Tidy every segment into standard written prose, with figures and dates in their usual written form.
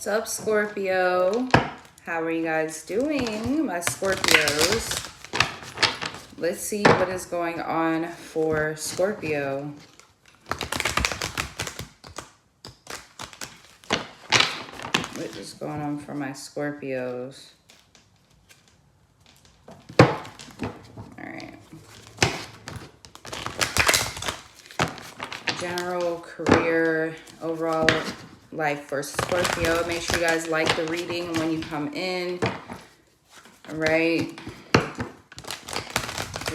What's up, Scorpio? How are you guys doing, my Scorpios? Let's see what is going on for Scorpio. What is going on for my Scorpios? Alright. General career, overall life for Scorpio. Make sure you guys like the reading when you come in. Alright.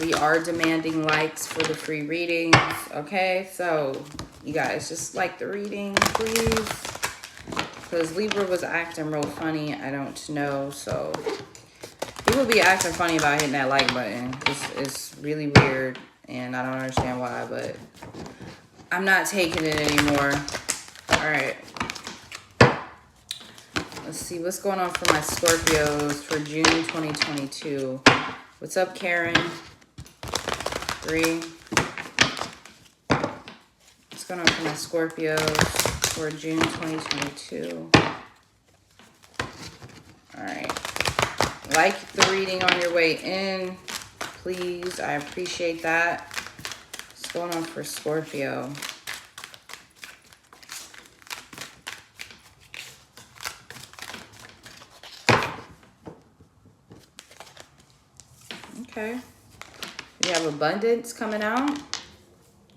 We are demanding likes for the free readings. Okay, so you guys just like the reading, please. Because Libra was acting real funny. I don't know. So people be acting funny about hitting that like button. It's really weird. And I don't understand why. But I'm not taking it anymore. Alright. Let's see what's going on for my Scorpios for June 2022. What's up, Karen? 3. What's going on for my Scorpios for June 2022? Alright. Like the reading on your way in, please. I appreciate that. What's going on for Scorpio? Okay. We have abundance coming out.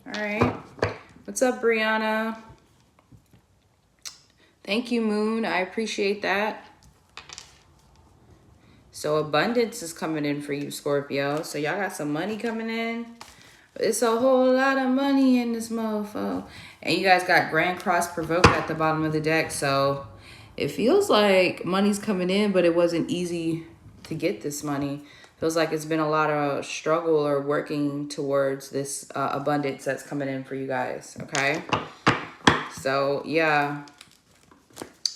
All right. What's up, Brianna? Thank you, Moon. I appreciate that. So abundance is coming in for you, Scorpio. So y'all got some money coming in. It's a whole lot of money in this mofo. And you guys got Grand Cross Provoked at the bottom of the deck. So it feels like money's coming in, but it wasn't easy to get this money. Feels like it's been a lot of struggle or working towards this abundance that's coming in for you guys, okay? So, yeah.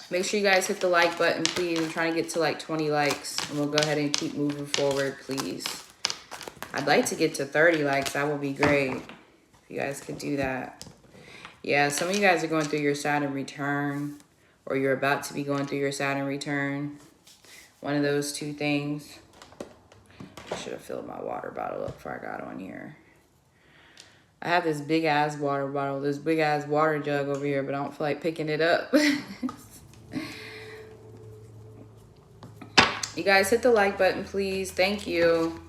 Make sure you guys hit the like button, please. I'm trying to get to like 20 likes. And we'll go ahead and keep moving forward, please. I'd like to get to 30 likes. That would be great if you guys could do that. Yeah, some of you guys are going through your Saturn return. Or you're about to be going through your Saturn return. One of those two things. I should have filled my water bottle up before I got on here. I have this big ass water bottle, this big ass water jug over here, but I don't feel like picking it up. You guys hit the like button, please. Thank you.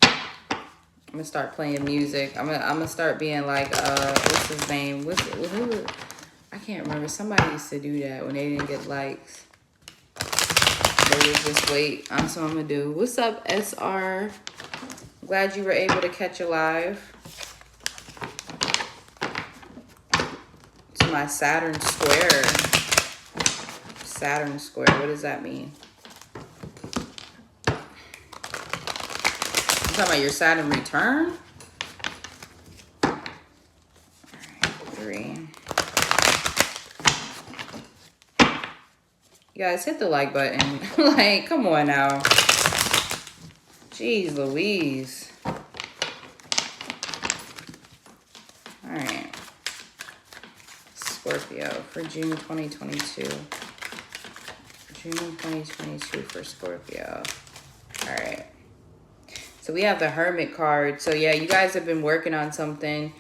I'm gonna start playing music. I'm gonna start being like what's his name? Who? I can't remember. Somebody used to do that when they didn't get likes. They would just wait. That's what I'm gonna do. What's up, SR? Glad you were able to catch a live. To my Saturn square. Saturn square. What does that mean? I'm talking about your Saturn return? All right, 3. You guys hit the like button. Like, come on now. Jeez Louise. Alright. Scorpio for June 2022. June 2022 for Scorpio. Alright. So we have the Hermit card. So yeah, you guys have been working on something.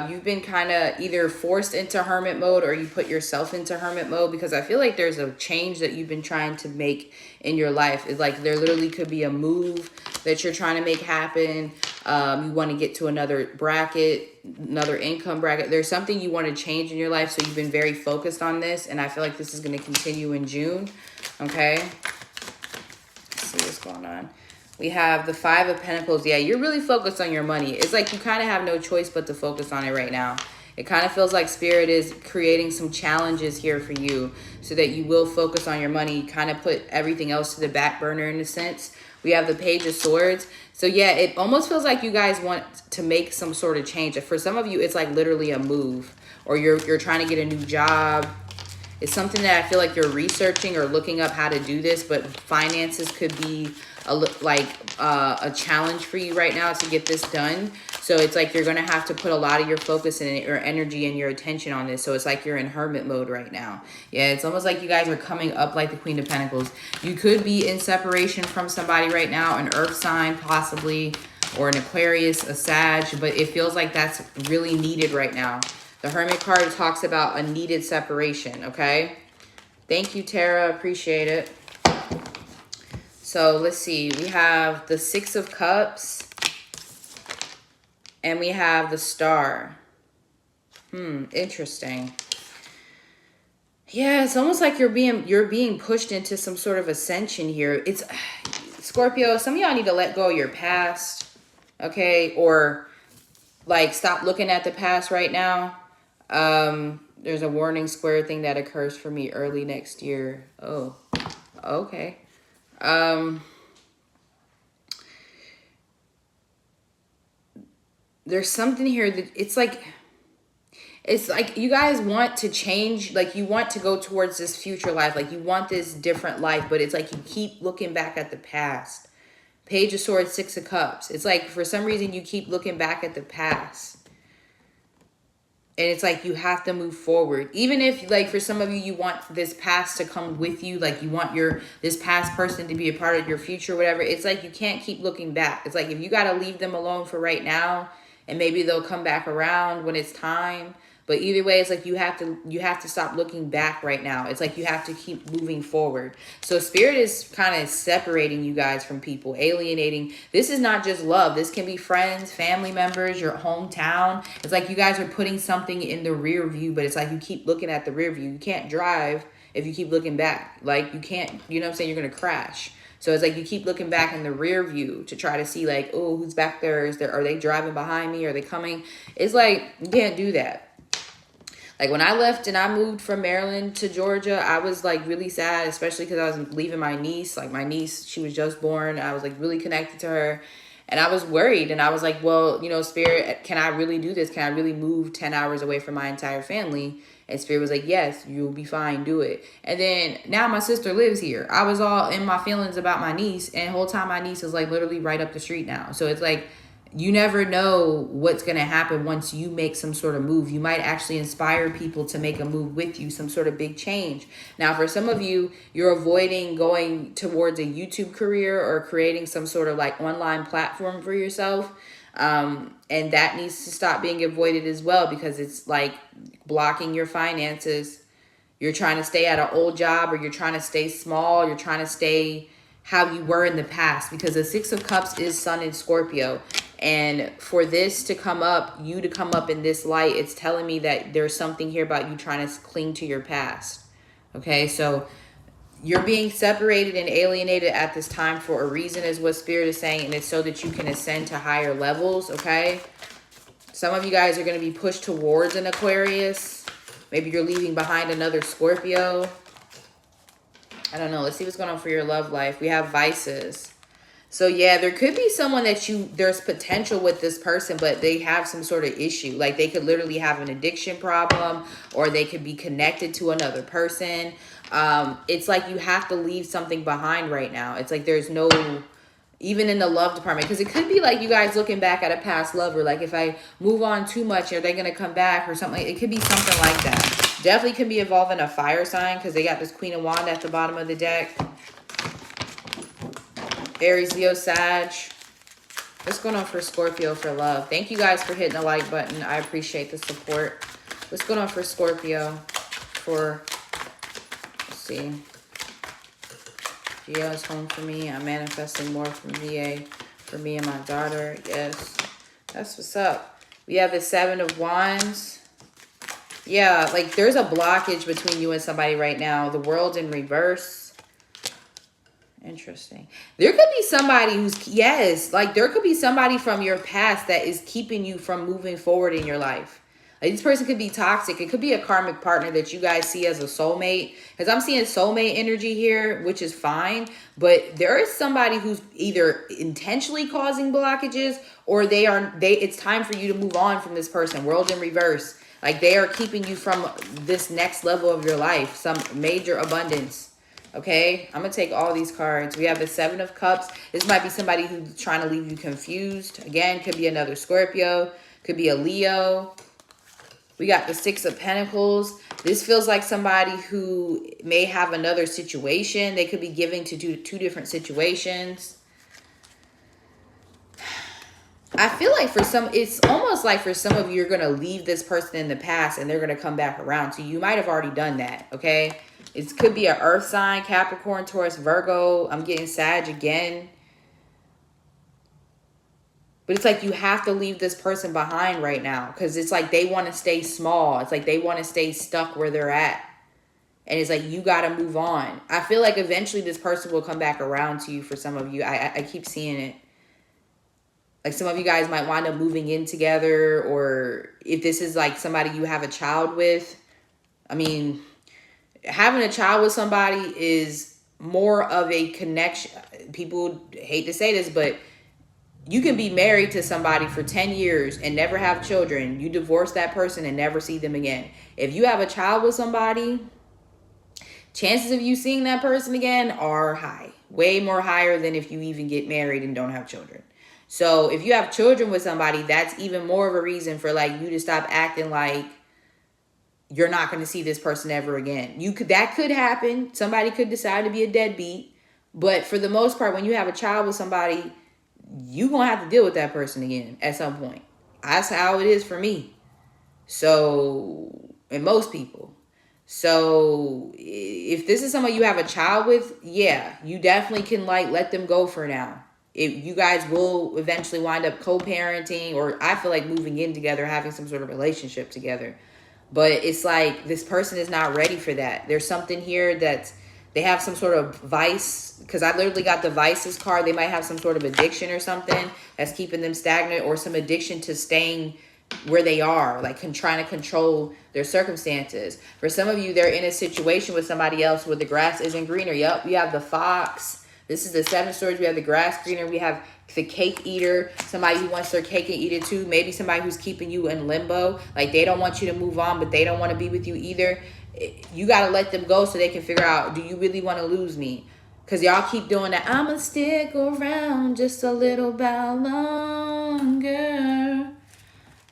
You've been kind of either forced into hermit mode or you put yourself into hermit mode, because I feel like there's a change that you've been trying to make in your life. It's like there literally could be a move that you're trying to make happen. You want to get to another bracket, another income bracket. There's something you want to change in your life. So you've been very focused on this. And I feel like this is going to continue in June. Okay. Let's see what's going on. We have the 5 of Pentacles. Yeah, you're really focused on your money. It's like you kind of have no choice but to focus on it right now. It kind of feels like Spirit is creating some challenges here for you so that you will focus on your money, kind of put everything else to the back burner in a sense. We have the Page of Swords. So yeah, it almost feels like you guys want to make some sort of change. For some of you, it's like literally a move, or you're trying to get a new job. It's something that I feel like you're researching or looking up how to do this, but finances could be a challenge for you right now to get this done. So it's like you're going to have to put a lot of your focus and your energy and your attention on this. So it's like you're in hermit mode right now. Yeah, it's almost like you guys are coming up like the Queen of Pentacles. You could be in separation from somebody right now, an earth sign possibly, or an Aquarius, a Sag, but it feels like that's really needed right now. The Hermit card talks about a needed separation, okay? Thank you, Tara. Appreciate it. So let's see. We have the Six of Cups. And we have the Star. Interesting. Yeah, it's almost like you're being pushed into some sort of ascension here. It's Scorpio, some of y'all need to let go of your past, okay? Or like stop looking at the past right now. There's a warning square thing that occurs for me early next year. Oh, okay. There's something here that it's like you guys want to change, like you want to go towards this future life, like you want this different life, but it's like you keep looking back at the past. Page of Swords, Six of Cups. It's like for some reason you keep looking back at the past. And it's like you have to move forward. Even if, like, for some of you, you want this past to come with you. Like, you want this past person to be a part of your future, whatever. It's like you can't keep looking back. It's like if you got to leave them alone for right now, and maybe they'll come back around when it's time. But either way, it's like you have to stop looking back right now. It's like you have to keep moving forward. So Spirit is kind of separating you guys from people, alienating. This is not just love. This can be friends, family members, your hometown. It's like you guys are putting something in the rear view, but it's like you keep looking at the rear view. You can't drive if you keep looking back. Like you can't, you know what I'm saying? You're going to crash. So it's like you keep looking back in the rear view to try to see like, oh, who's back there? Are they driving behind me? Are they coming? It's like you can't do that. Like when I left and I moved from Maryland to Georgia, I was like really sad, especially because I was leaving my niece. Like my niece, she was just born. I was like really connected to her. And I was worried. And I was like, well, you know, Spirit, can I really do this? Can I really move 10 hours away from my entire family? And Spirit was like, yes, you'll be fine. Do it. And then now my sister lives here. I was all in my feelings about my niece. And the whole time my niece is like literally right up the street now. So it's like, you never know what's going to happen once you make some sort of move. You might actually inspire people to make a move with you, some sort of big change. Now, for some of you, you're avoiding going towards a YouTube career or creating some sort of like online platform for yourself. And that needs to stop being avoided as well because it's like blocking your finances. You're trying to stay at an old job or you're trying to stay small. You're trying to stay how you were in the past because the Six of Cups is Sun in Scorpio. And for this to come up, you to come up in this light, it's telling me that there's something here about you trying to cling to your past. Okay, so you're being separated and alienated at this time for a reason is what Spirit is saying. And it's so that you can ascend to higher levels, okay? Some of you guys are going to be pushed towards an Aquarius. Maybe you're leaving behind another Scorpio. I don't know. Let's see what's going on for your love life. We have Vices. So yeah, there could be someone that there's potential with this person, but they have some sort of issue. Like they could literally have an addiction problem or they could be connected to another person. It's like you have to leave something behind right now. It's like there's no, even in the love department, because it could be like you guys looking back at a past lover. Like if I move on too much, are they going to come back or something? It could be something like that. Definitely could be involving a fire sign because they got this Queen of Wands at the bottom of the deck. Aries, Leo, Sag. What's going on for Scorpio for love? Thank you guys for hitting the like button. I appreciate the support. What's going on for Scorpio for, let's see. VA is home for me. I'm manifesting more from VA for me and my daughter. Yes, that's what's up. We have the Seven of Wands. Yeah, like there's a blockage between you and somebody right now. The World in reverse. Interesting. There could be somebody who's, yes, like there could be somebody from your past that is keeping you from moving forward in your life. Like this person could be toxic. It could be a karmic partner that you guys see as a soulmate. Because I'm seeing soulmate energy here, which is fine. But there is somebody who's either intentionally causing blockages or it's time for you to move on from this person. World in reverse. Like they are keeping you from this next level of your life. Some major abundance. Okay, I'm going to take all these cards. We have the Seven of Cups. This might be somebody who's trying to leave you confused. Again, could be another Scorpio. Could be a Leo. We got the Six of Pentacles. This feels like somebody who may have another situation. They could be giving to two different situations. I feel like for some, it's almost like for some of you, you're going to leave this person in the past and they're going to come back around. So you might have already done that, okay? It could be an earth sign, Capricorn, Taurus, Virgo. I'm getting Sag again. But it's like you have to leave this person behind right now because it's like they want to stay small. It's like they want to stay stuck where they're at. And it's like you got to move on. I feel like eventually this person will come back around to you for some of you. I keep seeing it. Like some of you guys might wind up moving in together, or if this is like somebody you have a child with. I mean, having a child with somebody is more of a connection. People hate to say this, but you can be married to somebody for 10 years and never have children. You divorce that person and never see them again. If you have a child with somebody, chances of you seeing that person again are high. Way more higher than if you even get married and don't have children. So if you have children with somebody, that's even more of a reason for like you to stop acting like you're not going to see this person ever again. That could happen. Somebody could decide to be a deadbeat. But for the most part, when you have a child with somebody, you're going to have to deal with that person again at some point. That's how it is for me. So, and most people. So, if this is someone you have a child with, yeah, you definitely can like let them go for now. You guys will eventually wind up co-parenting, or I feel like moving in together, having some sort of relationship together. But it's like this person is not ready for that. There's something here that's, they have some sort of vice, because I literally got the vices card. They might have some sort of addiction or something that's keeping them stagnant, or some addiction to staying where they are, like trying to control their circumstances. For some of you, they're in a situation with somebody else where the grass isn't greener. Yep, you have the Fox. This is the Seven of Swords. We have the grass greener. We have the cake eater, somebody who wants their cake and eat it too. Maybe somebody who's keeping you in limbo. Like they don't want you to move on, but they don't want to be with you either. You got to let them go so they can figure out, do you really want to lose me? Because y'all keep doing that. I'm going to stick around just a little bit longer,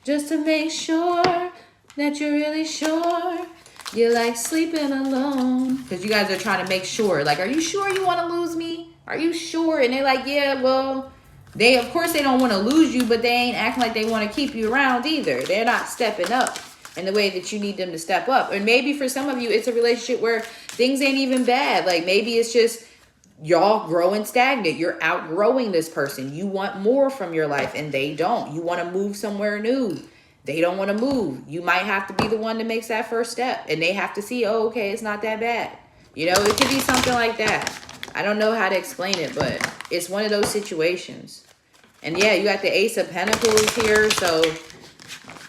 just to make sure that you're really sure you're like sleeping alone. Because you guys are trying to make sure. Like, are you sure you want to lose me? Are you sure? And they're like, yeah, well, of course they don't want to lose you, but they ain't acting like they want to keep you around either. They're not stepping up in the way that you need them to step up. And maybe for some of you, it's a relationship where things ain't even bad. Like maybe it's just y'all growing stagnant. You're outgrowing this person. You want more from your life and they don't. You want to move somewhere new. They don't want to move. You might have to be the one that makes that first step, and they have to see, oh, okay, it's not that bad. You know, it could be something like that. I don't know how to explain it, but it's one of those situations. And yeah, you got the Ace of Pentacles here. So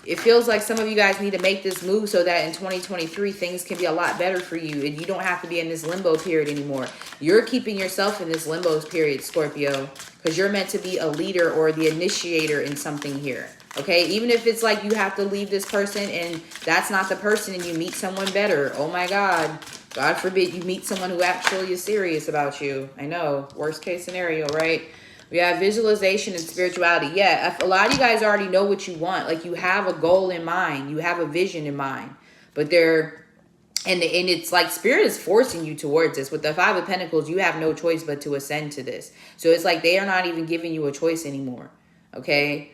it feels like some of you guys need to make this move so that in 2023, things can be a lot better for you. And you don't have to be in this limbo period anymore. You're keeping yourself in this limbo period, Scorpio, because you're meant to be a leader or the initiator in something here. Okay, even if it's like you have to leave this person and that's not the person and you meet someone better. Oh my God. God forbid you meet someone who actually is serious about you. I know, worst case scenario, right? We have visualization and spirituality. Yeah, a lot of you guys already know what you want. Like you have a goal in mind. You have a vision in mind. But and it's like spirit is forcing you towards this. With the Five of Pentacles, you have no choice but to ascend to this. So it's like they are not even giving you a choice anymore. Okay?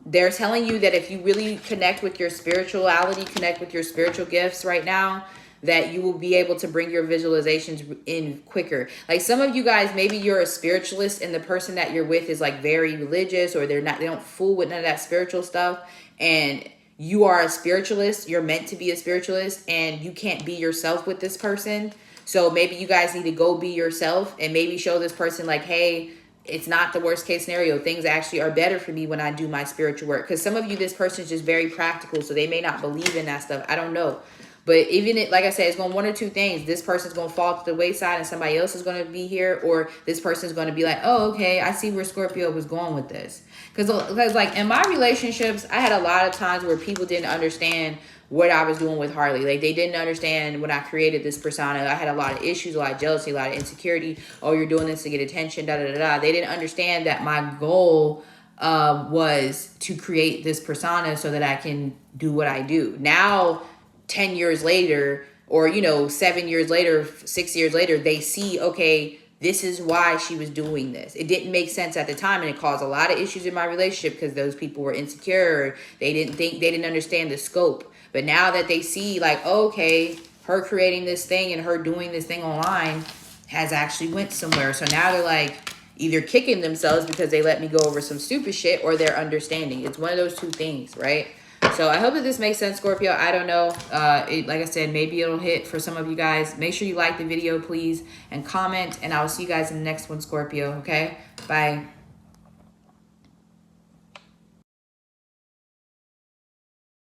They're telling you that if you really connect with your spirituality, connect with your spiritual gifts right now, that you will be able to bring your visualizations in quicker. Like some of you guys, maybe you're a spiritualist and the person that you're with is like very religious, or they don't fool with none of that spiritual stuff. And you are a spiritualist. You're meant to be a spiritualist and you can't be yourself with this person. So maybe you guys need to go be yourself and maybe show this person like, hey, it's not the worst case scenario. Things actually are better for me when I do my spiritual work. Because some of you, this person is just very practical. So they may not believe in that stuff. I don't know. But even it, like I said, it's going one or two things. This person's going to fall to the wayside and somebody else is going to be here, or this person's going to be like, oh, okay, I see where Scorpio was going with this. Because like in my relationships, I had a lot of times where people didn't understand what I was doing with Harley. Like, they didn't understand when I created this persona. I had a lot of issues, a lot of jealousy, a lot of insecurity. Oh, you're doing this to get attention, da da da da. They didn't understand that my goal was to create this persona so that I can do what I do. Now, 10 years later, or, you know, 7 years later, 6 years later, they see, okay, this is why she was doing this. It didn't make sense at the time, and it caused a lot of issues in my relationship because those people were insecure. They didn't understand the scope. But now that they see, like, okay, her creating this thing and her doing this thing online has actually went somewhere. So now they're like either kicking themselves because they let me go over some stupid shit, or they're understanding. It's one of those two things, right? So I hope that this makes sense, Scorpio. I don't know. Like I said, maybe it'll hit for some of you guys. Make sure you like the video, please, and comment. And I will see you guys in the next one, Scorpio. Okay? Bye.